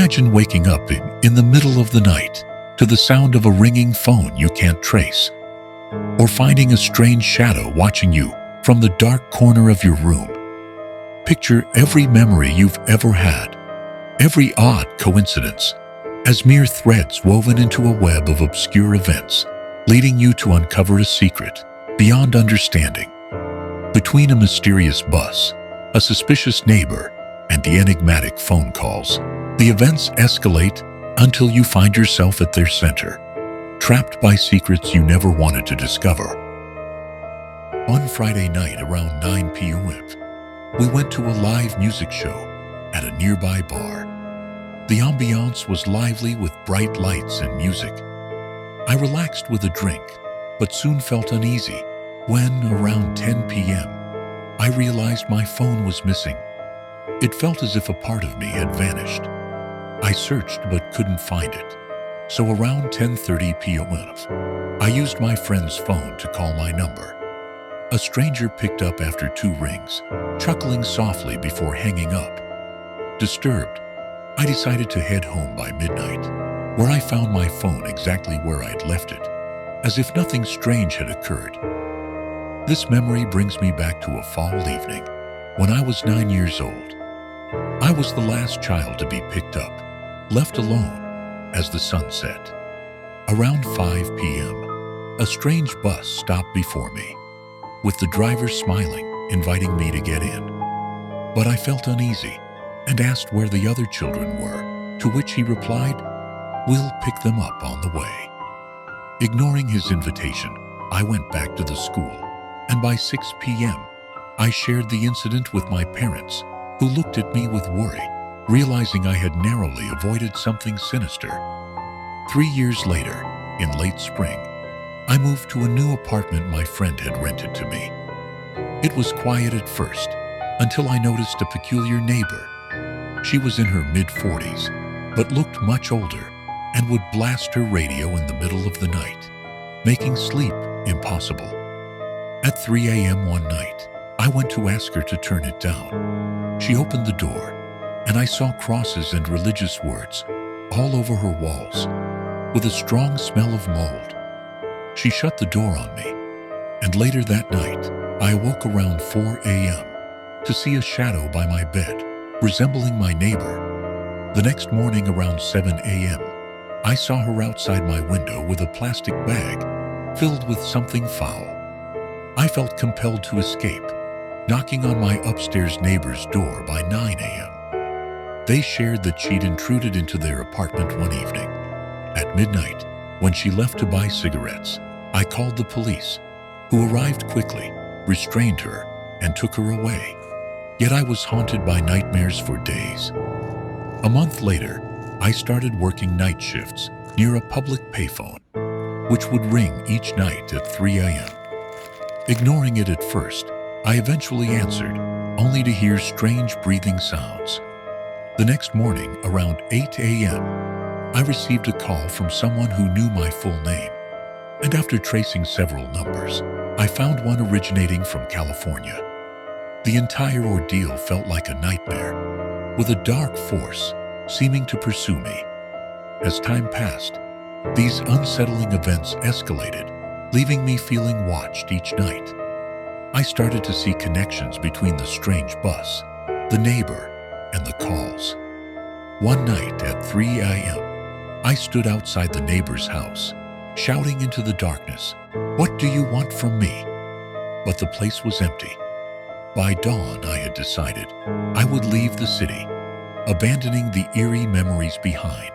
Imagine waking up in the middle of the night to the sound of a ringing phone you can't trace, or finding a strange shadow watching you from the dark corner of your room. Picture every memory you've ever had, every odd coincidence, as mere threads woven into a web of obscure events, leading you to uncover a secret beyond understanding. Between a mysterious bus, a suspicious neighbor, and the enigmatic phone calls, the events escalate until you find yourself at their center, trapped by secrets you never wanted to discover. One Friday night around 9 p.m., we went to a live music show at a nearby bar. The ambiance was lively with bright lights and music. I relaxed with a drink, but soon felt uneasy when, around 10 p.m., I realized my phone was missing. It felt as if a part of me had vanished. I searched but couldn't find it. So around 10:30 p.m., I used my friend's phone to call my number. A stranger picked up after 2 rings, chuckling softly before hanging up. Disturbed, I decided to head home by midnight, where I found my phone exactly where I'd left it, as if nothing strange had occurred. This memory brings me back to a fall evening when I was 9 years old. I was the last child to be picked up, left alone as the sun set. Around 5 p.m., a strange bus stopped before me, with the driver smiling, inviting me to get in. But I felt uneasy and asked where the other children were, to which he replied, "We'll pick them up on the way." Ignoring his invitation, I went back to the school, and by 6 p.m., I shared the incident with my parents, who looked at me with worry, realizing I had narrowly avoided something sinister. 3 years later, in late spring, I moved to a new apartment my friend had rented to me. It was quiet at first, until I noticed a peculiar neighbor. She was in her mid-40s, but looked much older and would blast her radio in the middle of the night, making sleep impossible. At 3 a.m. one night, I went to ask her to turn it down. She opened the door, and I saw crosses and religious words all over her walls, with a strong smell of mold. She shut the door on me, and later that night, I awoke around 4 a.m. to see a shadow by my bed, resembling my neighbor. The next morning around 7 a.m., I saw her outside my window with a plastic bag filled with something foul. I felt compelled to escape, knocking on my upstairs neighbor's door by 9 a.m. They shared that she'd intruded into their apartment one evening. At midnight, when she left to buy cigarettes, I called the police, who arrived quickly, restrained her, and took her away. Yet I was haunted by nightmares for days. A month later, I started working night shifts near a public payphone, which would ring each night at 3 a.m. Ignoring it at first, I eventually answered, only to hear strange breathing sounds. The next morning, around 8 a.m., I received a call from someone who knew my full name, and after tracing several numbers, I found one originating from California. The entire ordeal felt like a nightmare, with a dark force seeming to pursue me. As time passed, these unsettling events escalated, leaving me feeling watched each night. I started to see connections between the strange bus, the neighbor, and the calls. One night at 3 a.m., I stood outside the neighbor's house, shouting into the darkness, "What do you want from me?" But the place was empty. By dawn, I had decided I would leave the city, abandoning the eerie memories behind.